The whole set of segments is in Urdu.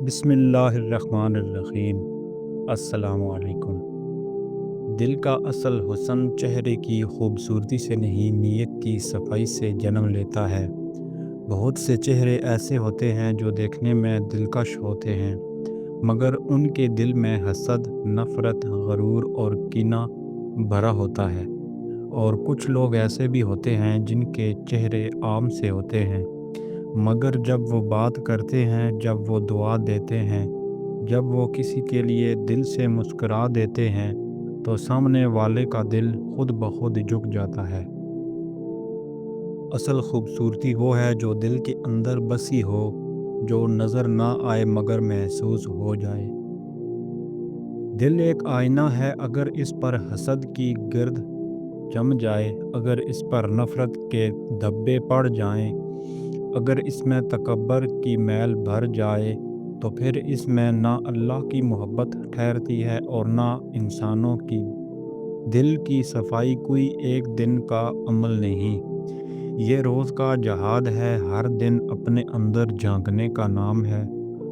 بسم اللہ الرحمن الرحیم۔ السلام علیکم۔ دل کا اصل حسن چہرے کی خوبصورتی سے نہیں، نیت کی صفائی سے جنم لیتا ہے۔ بہت سے چہرے ایسے ہوتے ہیں جو دیکھنے میں دلکش ہوتے ہیں، مگر ان کے دل میں حسد، نفرت، غرور اور کینہ بھرا ہوتا ہے۔ اور کچھ لوگ ایسے بھی ہوتے ہیں جن کے چہرے عام سے ہوتے ہیں، مگر جب وہ بات کرتے ہیں، جب وہ دعا دیتے ہیں، جب وہ کسی کے لیے دل سے مسکرا دیتے ہیں تو سامنے والے کا دل خود بخود جھک جاتا ہے۔ اصل خوبصورتی وہ ہے جو دل کے اندر بسی ہو، جو نظر نہ آئے مگر محسوس ہو جائے۔ دل ایک آئینہ ہے، اگر اس پر حسد کی گرد جم جائے، اگر اس پر نفرت کے دھبے پڑ جائیں، اگر اس میں تکبر کی میل بھر جائے، تو پھر اس میں نہ اللہ کی محبت ٹھہرتی ہے اور نہ انسانوں کی۔ دل کی صفائی کوئی ایک دن کا عمل نہیں، یہ روز کا جہاد ہے۔ ہر دن اپنے اندر جھانکنے کا نام ہے،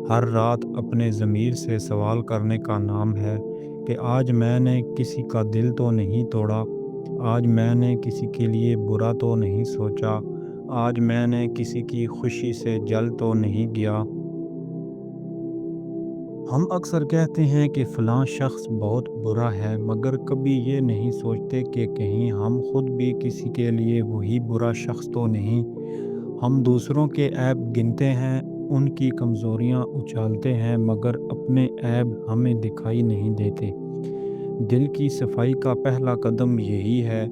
ہر رات اپنے ضمیر سے سوال کرنے کا نام ہے کہ آج میں نے کسی کا دل تو نہیں توڑا، آج میں نے کسی کے لیے برا تو نہیں سوچا، آج میں نے کسی کی خوشی سے جل تو نہیں گیا۔ ہم اکثر کہتے ہیں کہ فلاں شخص بہت برا ہے، مگر کبھی یہ نہیں سوچتے کہ کہیں ہم خود بھی کسی کے لیے وہی برا شخص تو نہیں۔ ہم دوسروں کے عیب گنتے ہیں، ان کی کمزوریاں اچھالتے ہیں، مگر اپنے عیب ہمیں دکھائی نہیں دیتے۔ دل کی صفائی کا پہلا قدم یہی ہے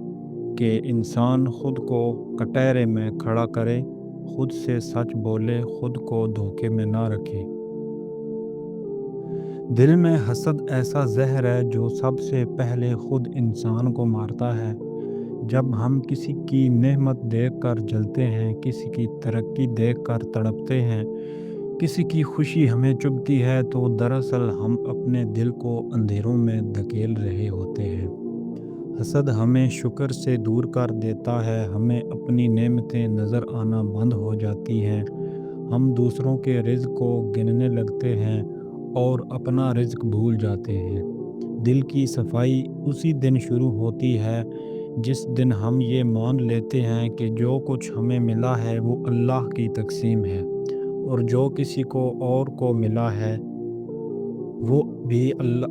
کہ انسان خود کو کٹہرے میں کھڑا کرے، خود سے سچ بولے، خود کو دھوکے میں نہ رکھے۔ دل میں حسد ایسا زہر ہے جو سب سے پہلے خود انسان کو مارتا ہے۔ جب ہم کسی کی نعمت دیکھ کر جلتے ہیں، کسی کی ترقی دیکھ کر تڑپتے ہیں، کسی کی خوشی ہمیں چبھتی ہے، تو دراصل ہم اپنے دل کو اندھیروں میں دھکیل رہے ہوتے ہیں۔ حسد ہمیں شکر سے دور کر دیتا ہے، ہمیں اپنی نعمتیں نظر آنا بند ہو جاتی ہیں، ہم دوسروں کے رزق کو گننے لگتے ہیں اور اپنا رزق بھول جاتے ہیں۔ دل کی صفائی اسی دن شروع ہوتی ہے جس دن ہم یہ مان لیتے ہیں کہ جو کچھ ہمیں ملا ہے وہ اللہ کی تقسیم ہے، اور جو کسی کو اور کو ملا ہے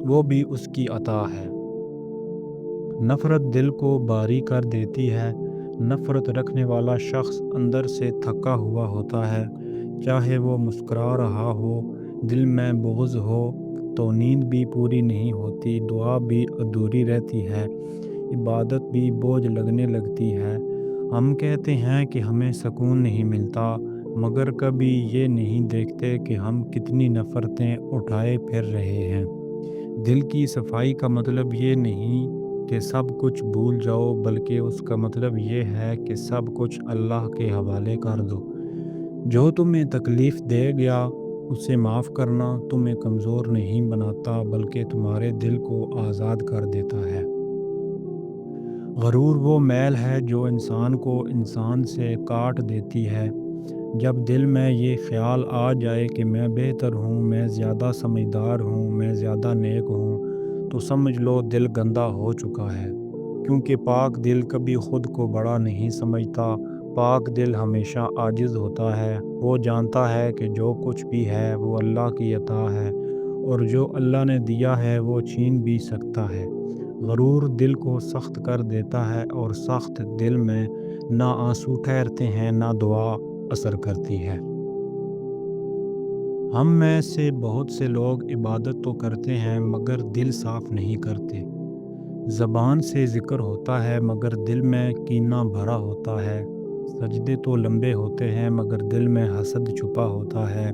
وہ بھی اس کی عطا ہے۔ نفرت دل کو باری کر دیتی ہے۔ نفرت رکھنے والا شخص اندر سے تھکا ہوا ہوتا ہے، چاہے وہ مسکرا رہا ہو۔ دل میں بغض ہو تو نیند بھی پوری نہیں ہوتی، دعا بھی ادھوری رہتی ہے، عبادت بھی بوجھ لگنے لگتی ہے۔ ہم کہتے ہیں کہ ہمیں سکون نہیں ملتا، مگر کبھی یہ نہیں دیکھتے کہ ہم کتنی نفرتیں اٹھائے پھر رہے ہیں۔ دل کی صفائی کا مطلب یہ نہیں کہ سب کچھ بھول جاؤ، بلکہ اس کا مطلب یہ ہے کہ سب کچھ اللہ کے حوالے کر دو۔ جو تمہیں تکلیف دے گیا اسے معاف کرنا تمہیں کمزور نہیں بناتا، بلکہ تمہارے دل کو آزاد کر دیتا ہے۔ غرور وہ میل ہے جو انسان کو انسان سے کاٹ دیتی ہے۔ جب دل میں یہ خیال آ جائے کہ میں بہتر ہوں، میں زیادہ سمجھدار ہوں، میں زیادہ نیک ہوں، تو سمجھ لو دل گندا ہو چکا ہے، کیونکہ پاک دل کبھی خود کو بڑا نہیں سمجھتا۔ پاک دل ہمیشہ عاجز ہوتا ہے، وہ جانتا ہے کہ جو کچھ بھی ہے وہ اللہ کی عطا ہے، اور جو اللہ نے دیا ہے وہ چھین بھی سکتا ہے۔ غرور دل کو سخت کر دیتا ہے، اور سخت دل میں نہ آنسو ٹھہرتے ہیں، نہ دعا اثر کرتی ہے۔ ہم میں سے بہت سے لوگ عبادت تو کرتے ہیں مگر دل صاف نہیں کرتے۔ زبان سے ذکر ہوتا ہے مگر دل میں کینہ بھرا ہوتا ہے۔ سجدے تو لمبے ہوتے ہیں مگر دل میں حسد چھپا ہوتا ہے۔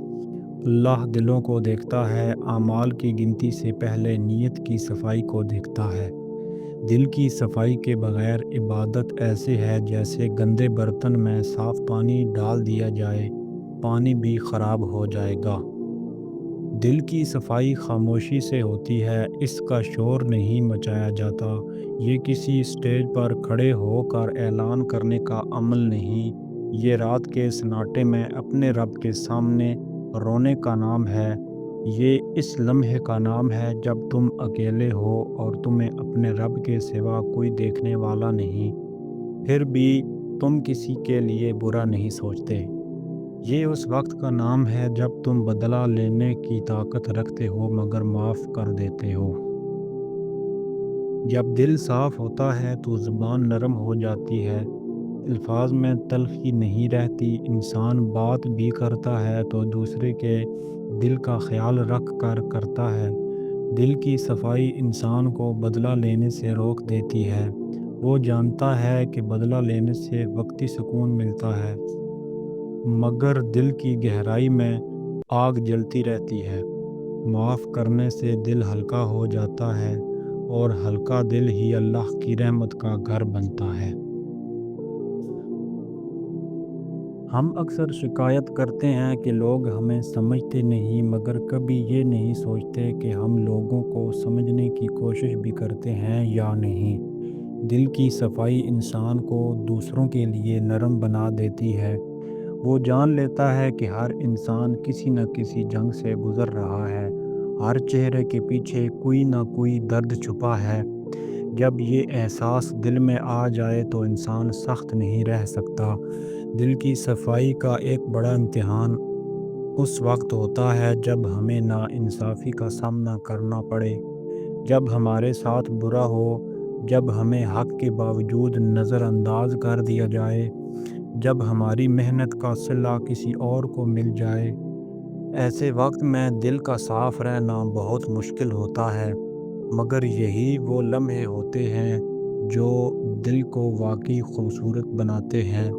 اللہ دلوں کو دیکھتا ہے، اعمال کی گنتی سے پہلے نیت کی صفائی کو دیکھتا ہے۔ دل کی صفائی کے بغیر عبادت ایسے ہے جیسے گندے برتن میں صاف پانی ڈال دیا جائے، پانی بھی خراب ہو جائے گا۔ دل کی صفائی خاموشی سے ہوتی ہے، اس کا شور نہیں مچایا جاتا۔ یہ کسی اسٹیج پر کھڑے ہو کر اعلان کرنے کا عمل نہیں، یہ رات کے سناٹے میں اپنے رب کے سامنے رونے کا نام ہے۔ یہ اس لمحے کا نام ہے جب تم اکیلے ہو اور تمہیں اپنے رب کے سوا کوئی دیکھنے والا نہیں، پھر بھی تم کسی کے لیے برا نہیں سوچتے۔ یہ اس وقت کا نام ہے جب تم بدلہ لینے کی طاقت رکھتے ہو مگر معاف کر دیتے ہو۔ جب دل صاف ہوتا ہے تو زبان نرم ہو جاتی ہے، الفاظ میں تلخی نہیں رہتی، انسان بات بھی کرتا ہے تو دوسرے کے دل کا خیال رکھ کر کرتا ہے۔ دل کی صفائی انسان کو بدلہ لینے سے روک دیتی ہے۔ وہ جانتا ہے کہ بدلہ لینے سے وقتی سکون ملتا ہے، مگر دل کی گہرائی میں آگ جلتی رہتی ہے۔ معاف کرنے سے دل ہلکا ہو جاتا ہے اور ہلکا دل ہی اللہ کی رحمت کا گھر بنتا ہے۔ ہم اکثر شکایت کرتے ہیں کہ لوگ ہمیں سمجھتے نہیں، مگر کبھی یہ نہیں سوچتے کہ ہم لوگوں کو سمجھنے کی کوشش بھی کرتے ہیں یا نہیں۔ دل کی صفائی انسان کو دوسروں کے لیے نرم بنا دیتی ہے۔ وہ جان لیتا ہے کہ ہر انسان کسی نہ کسی جنگ سے گزر رہا ہے، ہر چہرے کے پیچھے کوئی نہ کوئی درد چھپا ہے۔ جب یہ احساس دل میں آ جائے تو انسان سخت نہیں رہ سکتا۔ دل کی صفائی کا ایک بڑا امتحان اس وقت ہوتا ہے جب ہمیں ناانصافی کا سامنا کرنا پڑے، جب ہمارے ساتھ برا ہو، جب ہمیں حق کے باوجود نظر انداز کر دیا جائے، جب ہماری محنت کا صلہ کسی اور کو مل جائے۔ ایسے وقت میں دل کا صاف رہنا بہت مشکل ہوتا ہے، مگر یہی وہ لمحے ہوتے ہیں جو دل کو واقعی خوبصورت بناتے ہیں۔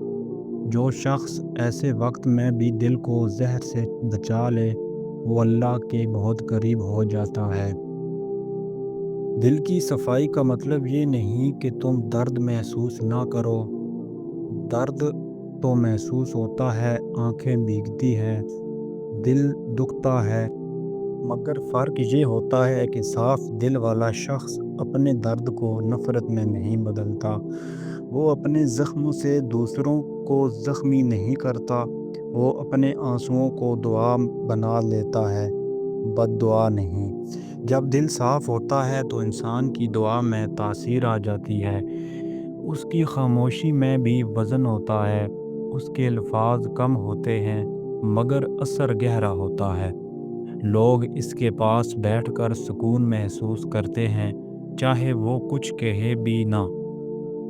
جو شخص ایسے وقت میں بھی دل کو زہر سے بچا لے، وہ اللہ کے بہت قریب ہو جاتا ہے۔ دل کی صفائی کا مطلب یہ نہیں کہ تم درد محسوس نہ کرو۔ درد تو محسوس ہوتا ہے، آنکھیں بھیگتی ہیں، دل دکھتا ہے، مگر فرق یہ ہوتا ہے کہ صاف دل والا شخص اپنے درد کو نفرت میں نہیں بدلتا، وہ اپنے زخموں سے دوسروں کو زخمی نہیں کرتا، وہ اپنے آنسوؤں کو دعا بنا لیتا ہے، بد دعا نہیں۔ جب دل صاف ہوتا ہے تو انسان کی دعا میں تاثیر آ جاتی ہے، اس کی خاموشی میں بھی وزن ہوتا ہے، اس کے الفاظ کم ہوتے ہیں مگر اثر گہرا ہوتا ہے۔ لوگ اس کے پاس بیٹھ کر سکون محسوس کرتے ہیں، چاہے وہ کچھ کہے بھی نہ۔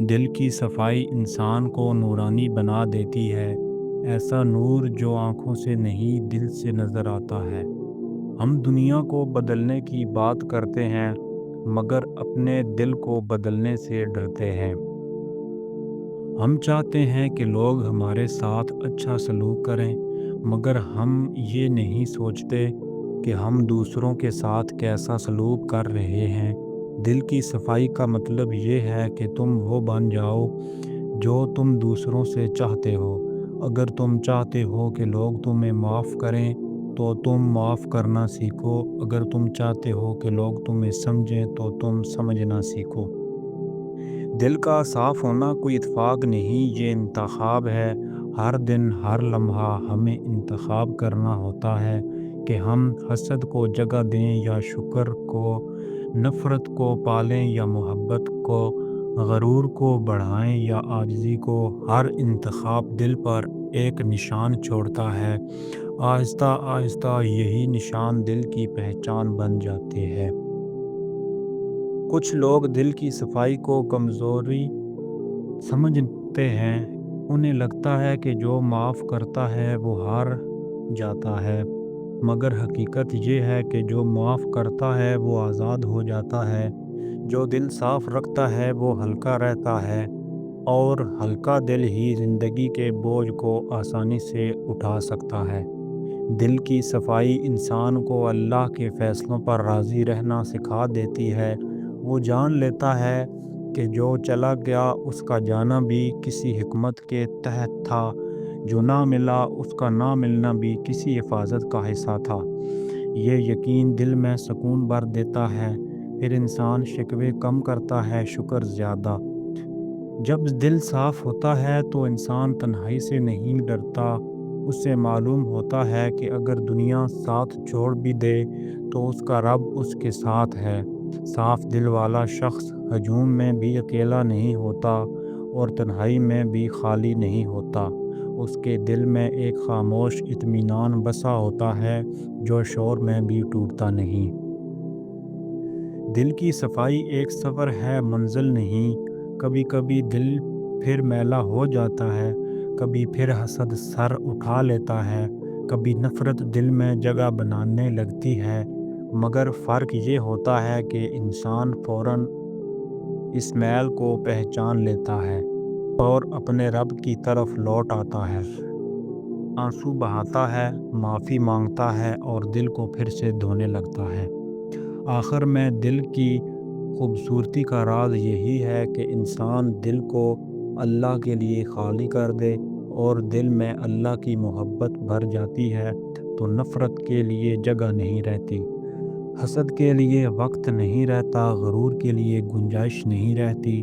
دل کی صفائی انسان کو نورانی بنا دیتی ہے، ایسا نور جو آنکھوں سے نہیں دل سے نظر آتا ہے۔ ہم دنیا کو بدلنے کی بات کرتے ہیں، مگر اپنے دل کو بدلنے سے ڈرتے ہیں۔ ہم چاہتے ہیں کہ لوگ ہمارے ساتھ اچھا سلوک کریں، مگر ہم یہ نہیں سوچتے کہ ہم دوسروں کے ساتھ کیسا سلوک کر رہے ہیں۔ دل کی صفائی کا مطلب یہ ہے کہ تم وہ بن جاؤ جو تم دوسروں سے چاہتے ہو۔ اگر تم چاہتے ہو کہ لوگ تمہیں معاف کریں تو تم معاف کرنا سیکھو، اگر تم چاہتے ہو کہ لوگ تمہیں سمجھیں تو تم سمجھنا سیکھو۔ دل کا صاف ہونا کوئی اتفاق نہیں، یہ انتخاب ہے۔ ہر دن ہر لمحہ ہمیں انتخاب کرنا ہوتا ہے کہ ہم حسد کو جگہ دیں یا شکر کو، نفرت کو پالیں یا محبت کو، غرور کو بڑھائیں یا عاجزی کو۔ ہر انتخاب دل پر ایک نشان چھوڑتا ہے، آہستہ آہستہ یہی نشان دل کی پہچان بن جاتے ہیں۔ کچھ لوگ دل کی صفائی کو کمزوری سمجھتے ہیں، انہیں لگتا ہے کہ جو معاف کرتا ہے وہ ہار جاتا ہے، مگر حقیقت یہ ہے کہ جو معاف کرتا ہے وہ آزاد ہو جاتا ہے۔ جو دل صاف رکھتا ہے وہ ہلکا رہتا ہے، اور ہلکا دل ہی زندگی کے بوجھ کو آسانی سے اٹھا سکتا ہے۔ دل کی صفائی انسان کو اللہ کے فیصلوں پر راضی رہنا سکھا دیتی ہے۔ وہ جان لیتا ہے کہ جو چلا گیا اس کا جانا بھی کسی حکمت کے تحت تھا، جو نہ ملا اس کا نہ ملنا بھی کسی حفاظت کا حصہ تھا۔ یہ یقین دل میں سکون بھر دیتا ہے، پھر انسان شکوے کم کرتا ہے، شکر زیادہ۔ جب دل صاف ہوتا ہے تو انسان تنہائی سے نہیں ڈرتا، اس سے معلوم ہوتا ہے کہ اگر دنیا ساتھ چھوڑ بھی دے تو اس کا رب اس کے ساتھ ہے۔ صاف دل والا شخص ہجوم میں بھی اکیلا نہیں ہوتا اور تنہائی میں بھی خالی نہیں ہوتا۔ اس کے دل میں ایک خاموش اطمینان بسا ہوتا ہے جو شور میں بھی ٹوٹتا نہیں۔ دل کی صفائی ایک سفر ہے، منزل نہیں۔ کبھی کبھی دل پھر میلا ہو جاتا ہے، کبھی پھر حسد سر اٹھا لیتا ہے، کبھی نفرت دل میں جگہ بنانے لگتی ہے، مگر فرق یہ ہوتا ہے کہ انسان فوراً اس میل کو پہچان لیتا ہے اور اپنے رب کی طرف لوٹ آتا ہے، آنسو بہاتا ہے، معافی مانگتا ہے اور دل کو پھر سے دھونے لگتا ہے۔ آخر میں دل کی خوبصورتی کا راز یہی ہے کہ انسان دل کو اللہ کے لیے خالی کر دے اور دل میں اللہ کی محبت بھر جاتی ہے تو نفرت کے لیے جگہ نہیں رہتی، حسد کے لیے وقت نہیں رہتا، غرور کے لیے گنجائش نہیں رہتی۔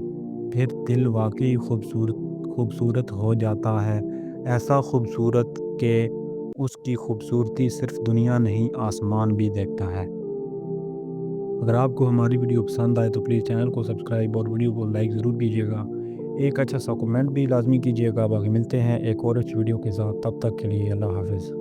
پھر دل واقعی خوبصورت ہو جاتا ہے، ایسا خوبصورت کہ اس کی خوبصورتی صرف دنیا نہیں آسمان بھی دیکھتا ہے۔ اگر آپ کو ہماری ویڈیو پسند آئے تو پلیز چینل کو سبسکرائب اور ویڈیو کو لائک ضرور کیجیے گا، ایک اچھا سا کمنٹ بھی لازمی کیجیے گا۔ باقی ملتے ہیں ایک اور اچھی ویڈیو کے ساتھ، تب تک کے لیے اللہ حافظ۔